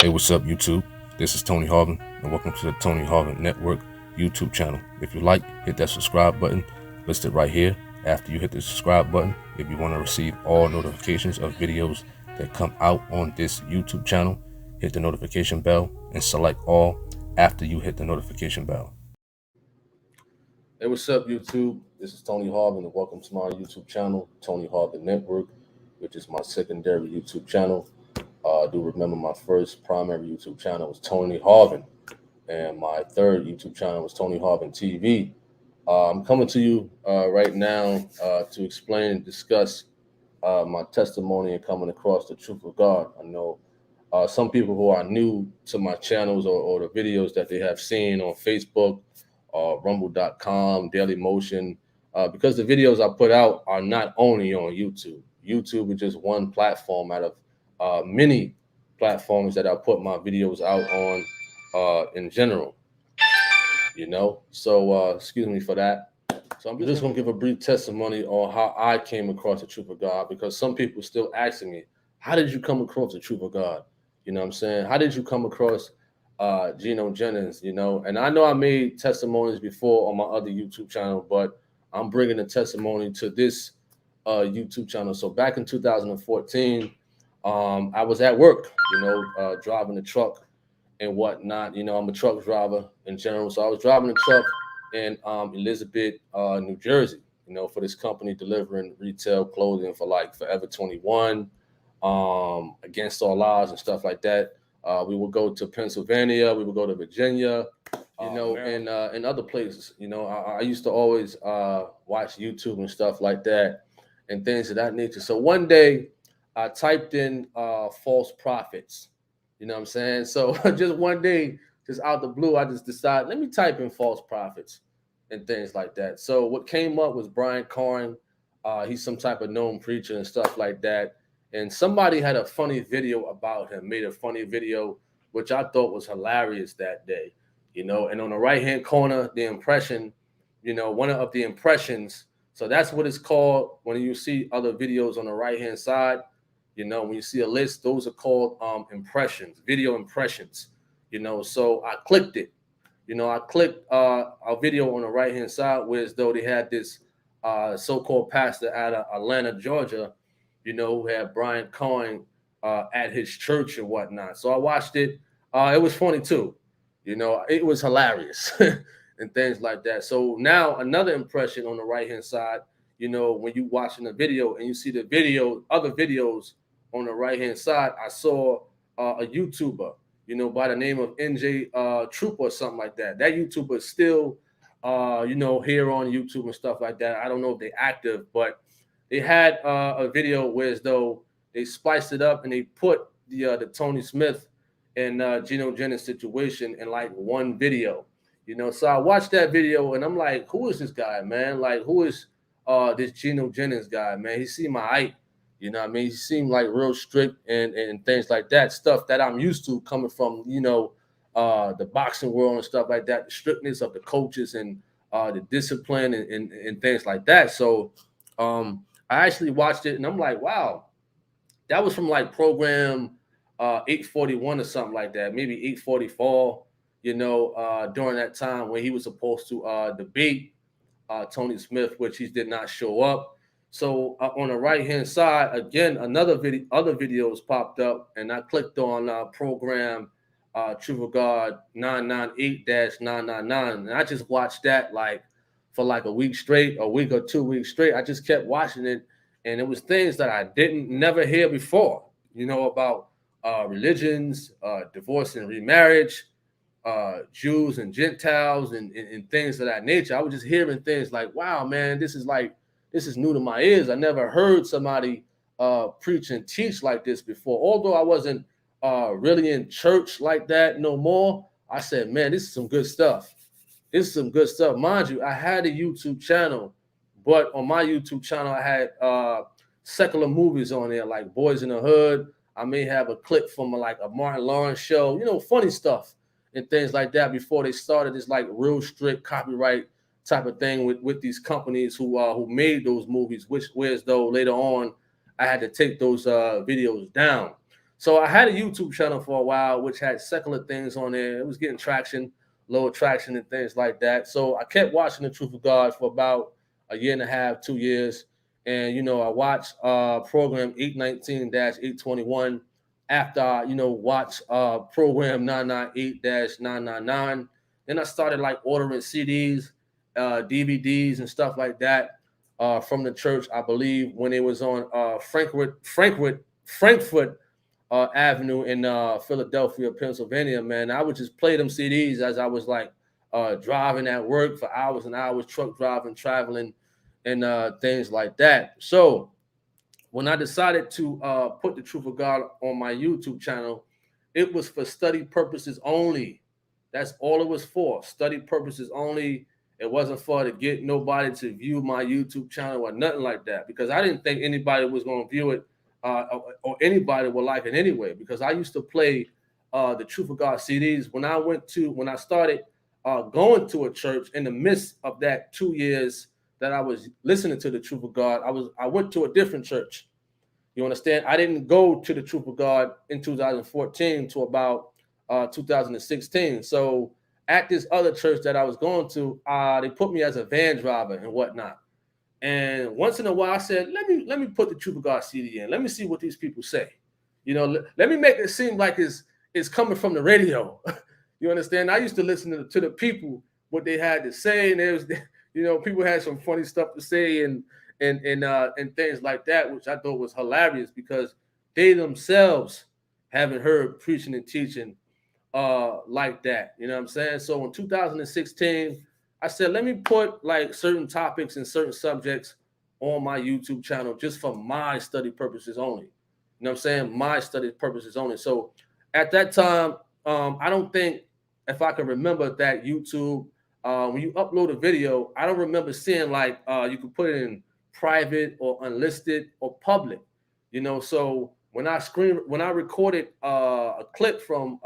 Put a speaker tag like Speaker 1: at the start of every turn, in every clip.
Speaker 1: Hey, what's up, YouTube? This is Tony Harvin, and welcome to the Tony Harvin Network YouTube channel. If you like, hit that subscribe button listed right here. After you hit the subscribe button, if you want to receive all notifications of videos that come out on this YouTube channel, hit the notification bell and select all after you hit the notification bell. Hey, what's up, YouTube? This is Tony Harvin, and welcome to my YouTube channel, Tony Harvin Network, which is my secondary YouTube channel. I do remember my first primary YouTube channel was Tony Harvin, and my third YouTube channel was Tony Harvin TV. I'm coming to you right now to explain and discuss my testimony and coming across the truth of God. I know some people who are new to my channels or the videos that they have seen on Facebook, rumble.com, Daily Motion, because the videos I put out are not only on YouTube. YouTube is just one platform out of many platforms that I put my videos out on in general, So excuse me for that. So I'm just going to give a brief testimony on how I came across the truth of God, because some people still asking me, how did you come across the truth of God? You know what I'm saying? How did you come across Gino Jennings, And I know I made testimonies before on my other YouTube channel, but I'm bringing a testimony to this YouTube channel. So back in 2014, I was at work, driving the truck and whatnot. I'm a truck driver in general. So I was driving the truck in Elizabeth, New Jersey, for this company delivering retail clothing for like Forever 21, Against All Odds and stuff like that. We would go to Pennsylvania, we would go to Virginia, and other places. I used to always watch YouTube and stuff like that and things of that nature. So one day I typed in false prophets, you know what I'm saying? So just one day, just out the blue, I just decided, let me type in false prophets and things like that. So what came up was Brian Carn. He's some type of known preacher and stuff like that. And somebody had a funny video about him, made a funny video, which I thought was hilarious that day, and on the right-hand corner, the impression, one of the impressions. So that's what it's called when you see other videos on the right-hand side. When you see a list, those are called impressions, video impressions. So I clicked it. I clicked a video on the right-hand side where as though they had this so-called pastor out of Atlanta, Georgia, who had Brian Cohen at his church and whatnot. So I watched it. It was funny too. It was hilarious and things like that. So now another impression on the right-hand side, when you watching the video and you see the video, other videos on the right-hand side, I saw a YouTuber, by the name of NJ Troop or something like that. That YouTuber is still, here on YouTube and stuff like that. I don't know if they're active, but they had a video where as though they spliced it up and they put the Tony Smith and Gino Jennings situation in like one video, So I watched that video and I'm like, who is this guy, man? Like, who is this Gino Jennings guy, man? He seemed my height, He seemed like real strict and things like that, stuff that I'm used to coming from, the boxing world and stuff like that, the strictness of the coaches and the discipline and things like that. So I actually watched it and I'm like, wow, that was from like program 841 or something like that, maybe 844, during that time when he was supposed to debate Tony Smith, which he did not show up. So on the right-hand side, again, other videos popped up and I clicked on program Truth of God 998-999. And I just watched that for like a week or 2 weeks straight. I just kept watching it. And it was things that I never hear before, about religions, divorce and remarriage, Jews and Gentiles and things of that nature. I was just hearing things like, wow, man, this is new to my ears. I never heard somebody preach and teach like this before. Although I wasn't really in church like that no more, I said, man, this is some good stuff. This is some good stuff. Mind you, I had a YouTube channel, but on my YouTube channel, I had secular movies on there, like Boys in the Hood. I may have a clip from like a Martin Lawrence show, funny stuff and things like that before they started this like real strict copyright type of thing with these companies who made those movies, which whereas though later on I had to take those videos down. So I had a YouTube channel for a while, which had secular things on there. It was getting traction, low traction, and things like that. So I kept watching The Truth of God for about a year and a half, 2 years. And, I watched program 819-821 after I, watched program 998-999. Then I started like ordering CDs, DVDs, and stuff like that from the church, I believe, when it was on Frankfurt Avenue in Philadelphia, Pennsylvania, man. I would just play them CDs as I was like driving at work for hours and hours, truck driving, traveling, and things like that. So when I decided to put The Truth of God on my YouTube channel, it was for study purposes only. That's all it was for, study purposes only. It wasn't for to get nobody to view my YouTube channel or nothing like that, because I didn't think anybody was going to view it or anybody would like it anyway, because I used to play the Truth of God CDs when I started going to a church. In the midst of that 2 years that I was listening to the Truth of God, I went to a different church. You understand? I didn't go to the Truth of God in 2014 to about 2016. So at this other church that I was going to, they put me as a van driver and whatnot. And once in a while, I said, let me put the Truth of God CD in. Let me see what these people say. Let me make it seem like it's coming from the radio. You understand? I used to listen to the people, what they had to say, and there was, people had some funny stuff to say and things like that, which I thought was hilarious, because they themselves haven't heard preaching and teaching like that. You know what I'm saying? So in 2016, I said, let me put like certain topics and certain subjects on my YouTube channel just for my study purposes only. You know what I'm saying? My study purposes only. So at that time, I don't think, if I can remember, that YouTube, when you upload a video, I don't remember seeing like you could put it in private or unlisted or public. So when I recorded a clip from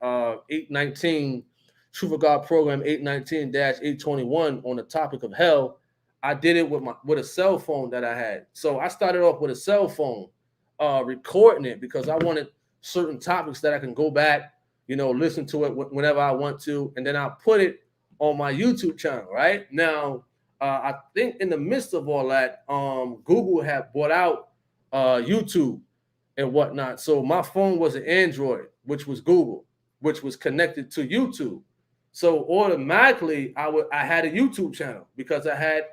Speaker 1: 819 Truth of God program 819-821 on the topic of hell, I did it with a cell phone that I had. So I started off with a cell phone, recording it, because I wanted certain topics that I can go back, listen to it whenever I want to, and then I'll put it on my YouTube channel. Right now, I think in the midst of all that, Google had bought out YouTube and whatnot. So my phone was an Android, which was Google, which was connected to YouTube. So automatically, I had a YouTube channel because I had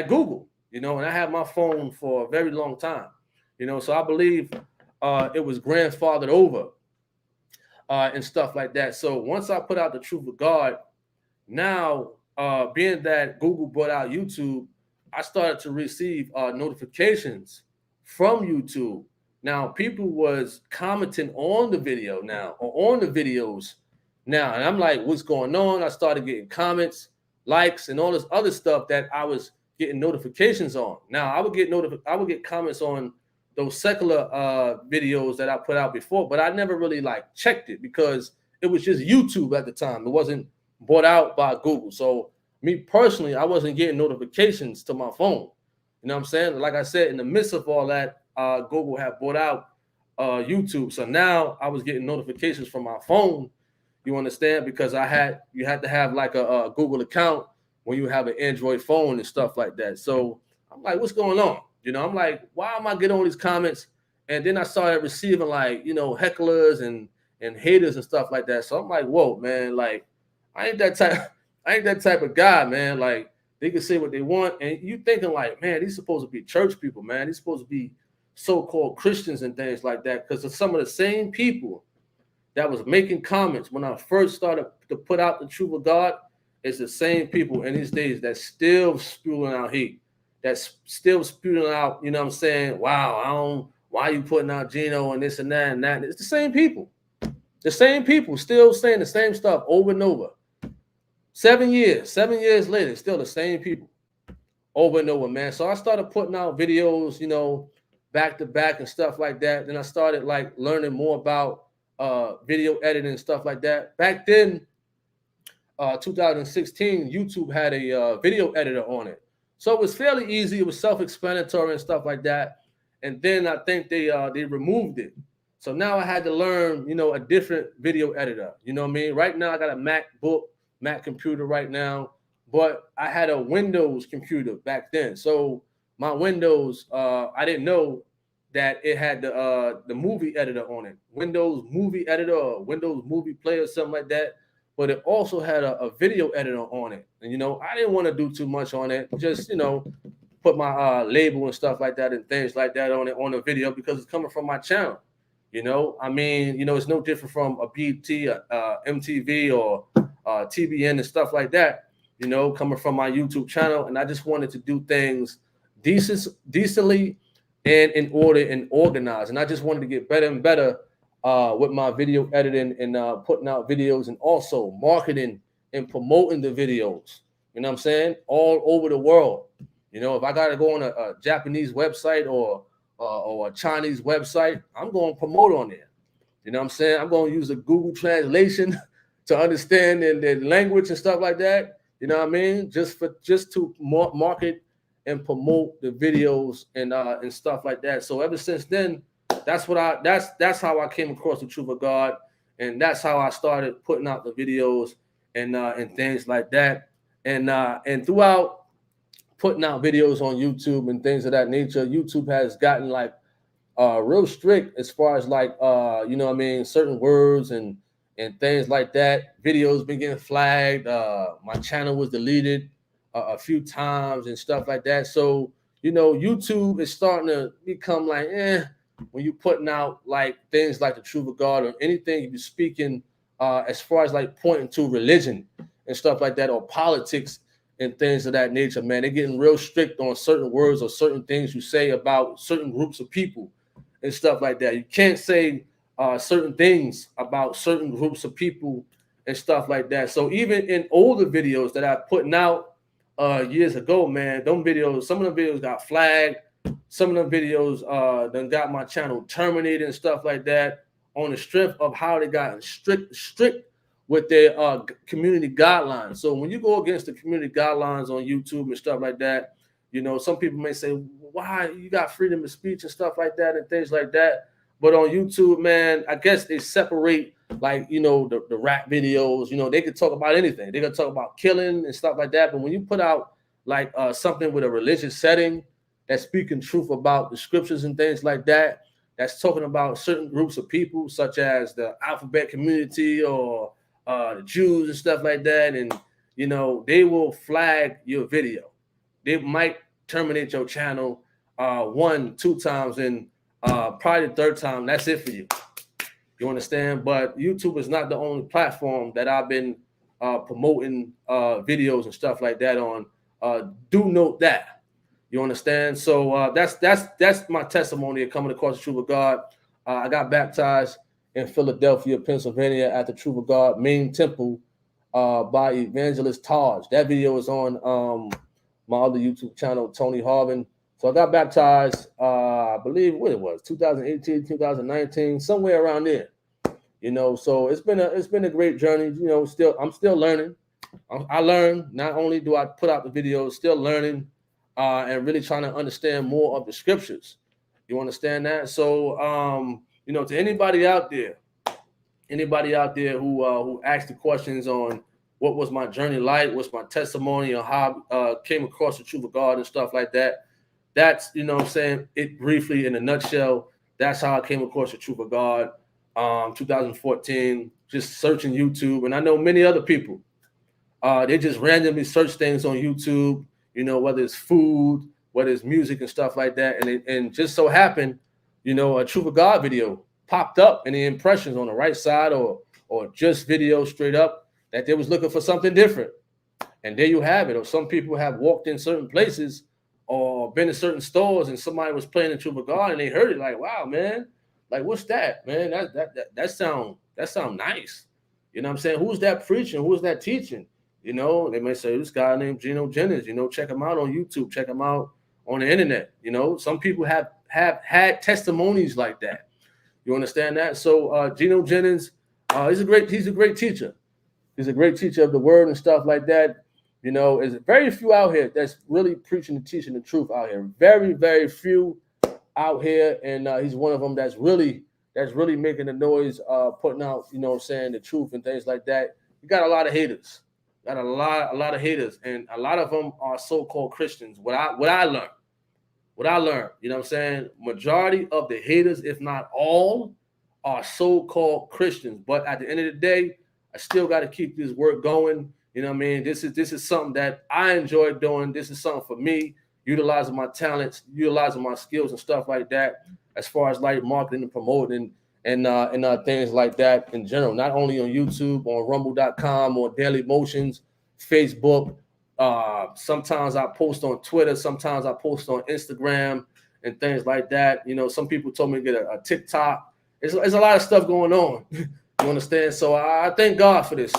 Speaker 1: Google, and I had my phone for a very long time, So I believe it was grandfathered over and stuff like that. So once I put out the Truth of God, now being that Google brought out YouTube, I started to receive notifications from YouTube. Now people was commenting on the video now, or on the videos now, and I'm like, what's going on? I started getting comments, likes, and all this other stuff that I was getting notifications on. Now I would get comments on those secular videos that I put out before, but I never really like checked it, because it was just YouTube at the time. It wasn't bought out by Google. So me personally, I wasn't getting notifications to my phone. You know what I'm saying? Like I said, in the midst of all that, Google had bought out YouTube. So now I was getting notifications from my phone. You understand? Because you had to have like a Google account when you have an Android phone and stuff like that. So I'm like, what's going on? I'm like, why am I getting all these comments? And then I started receiving like, hecklers and haters and stuff like that. So I'm like, whoa, man, like I ain't that type of guy, man. Like they can say what they want, and you thinking like, man, these supposed to be church people, man. These supposed to be so-called Christians and things like that, because of some of the same people that was making comments when I first started to put out the Truth of God. It's the same people in these days that still spewing out hate, that's still spewing out, you know what I'm saying? Wow, why are you putting out Gino and this and that and that? It's the same people. The same people still saying the same stuff over and over. 7 years later, still the same people over and over, man. So I started putting out videos, back to back and stuff like that. Then I started like learning more about video editing and stuff like that. Back then, 2016, YouTube had a video editor on it. So it was fairly easy. It was self-explanatory and stuff like that. And then I think they removed it. So now I had to learn, a different video editor. You know what I mean? Right now I got a Mac computer right now, but I had a Windows computer back then. So my Windows, I didn't know that it had the movie editor on it, Windows Movie Editor or Windows Movie Player, something like that. But it also had a video editor on it, and I didn't want to do too much on it. Just put my label and stuff like that and things like that on the video because it's coming from my channel. I mean, it's no different from a BT, MTV, or TBN and stuff like that. Coming from my YouTube channel, and I just wanted to do things decently and in order and organized. And I just wanted to get better and better with my video editing and putting out videos, and also marketing and promoting the videos. You know what I'm saying? All over the world. If I got to go on a Japanese website or a Chinese website, I'm going to promote on there. You know what I'm saying? I'm going to use a Google translation to understand the language and stuff like that. You know what I mean? Just to market and promote the videos and stuff like that. So ever since then, that's how I came across the truth of God, and that's how I started putting out the videos and things like that. And throughout putting out videos on YouTube and things of that nature, YouTube has gotten like real strict as far as like certain words and things like that. Videos been getting flagged. My channel was deleted a few times and stuff like that. So YouTube is starting to become like when you're putting out like things like the truth of God or anything you're speaking as far as like pointing to religion and stuff like that, or politics and things of that nature, man. They're getting real strict on certain words or certain things you say about certain groups of people and stuff like that. You can't say certain things about certain groups of people and stuff like that. So even in older videos that I putting out years ago, man, some of the videos got flagged. Some of the videos done got my channel terminated and stuff like that on the strength of how they got strict with their community guidelines. So when you go against the community guidelines on YouTube and stuff like that, some people may say, why you got freedom of speech and stuff like that and things like that. But on YouTube, man, I guess they separate like, the rap videos, they could talk about anything. They could talk about killing and stuff like that. But when you put out like something with a religious setting that's speaking truth about the scriptures and things like that, that's talking about certain groups of people, such as the alphabet community or the Jews and stuff like that, and they will flag your video. They might terminate your channel 1-2 times, and probably the third time that's it for you. You understand? But YouTube is not the only platform that I've been promoting videos and stuff like that on. Do note that. You understand? So that's my testimony of coming across the truth of God. I got baptized in Philadelphia, Pennsylvania, at the Truth of God main temple by Evangelist Taj. That video is on my other YouTube channel, Tony Harvin. So I got baptized, I believe what it was, 2018, 2019, somewhere around there. So it's been a great journey. I'm still learning. I learn. Not only do I put out the videos, still learning and really trying to understand more of the scriptures. You understand that? So to anybody out there who asked the questions on what was my journey like, what's my testimony, or how I came across the truth of God and stuff like that. That's, it briefly in a nutshell. That's how I came across the truth of God. 2014, just searching YouTube. And I know many other people, they just randomly search things on YouTube, whether it's food, whether it's music and stuff like that. And just so happened, a Truth of God video popped up in the impressions on the right side or just video straight up that they was looking for something different. And there you have it. Or some people have walked in certain places or been in certain stores and somebody was playing the Truth of God and they heard it like, wow, man, like, what's that, man? That sound nice. You know what I'm saying? Who's that preaching? Who's that teaching? They may say, this guy named Gino Jennings, check him out on YouTube, check him out on the internet. Some people have had testimonies like that. You understand that? So Gino Jennings, he's a great teacher. He's a great teacher of the word and stuff like that. There's very few out here that's really preaching and teaching the truth out here. Very, very few out here, and he's one of them that's really that's really making the noise, putting out, you know what I'm saying, the truth and things like that, you got a lot of haters. Got a lot of haters, and a lot of them are so-called Christians. What I learned, you know what I'm saying? Majority of the haters, if not all, are so-called Christians. But at the end of the day, I still got to keep this work going. You know what I mean? This is something that I enjoy doing. This is something for me, utilizing my talents, utilizing my skills and stuff like that, as far as like marketing and promoting and things like that in general. Not only on YouTube, on Rumble.com, or Daily Motions, Facebook. Sometimes I post on Twitter, sometimes I post on Instagram and things like that. You know, some people told me to get a TikTok. It's a lot of stuff going on. You understand? So I thank God for this,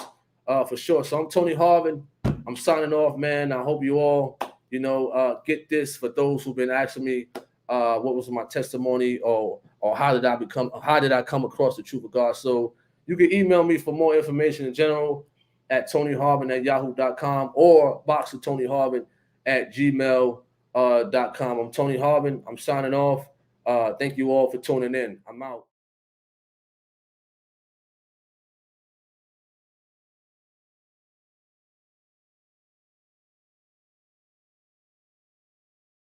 Speaker 1: for sure. So I'm Tony Harvin. I'm signing off, man. I hope you all, you know, get this. For those who've been asking me, what was my testimony, or how did I come across the truth of God? So you can email me for more information in general at TonyHarvin@yahoo.com, or boxerTonyHarvin@gmail.com. I'm Tony Harvin. I'm signing off. Thank you all for tuning in. I'm out.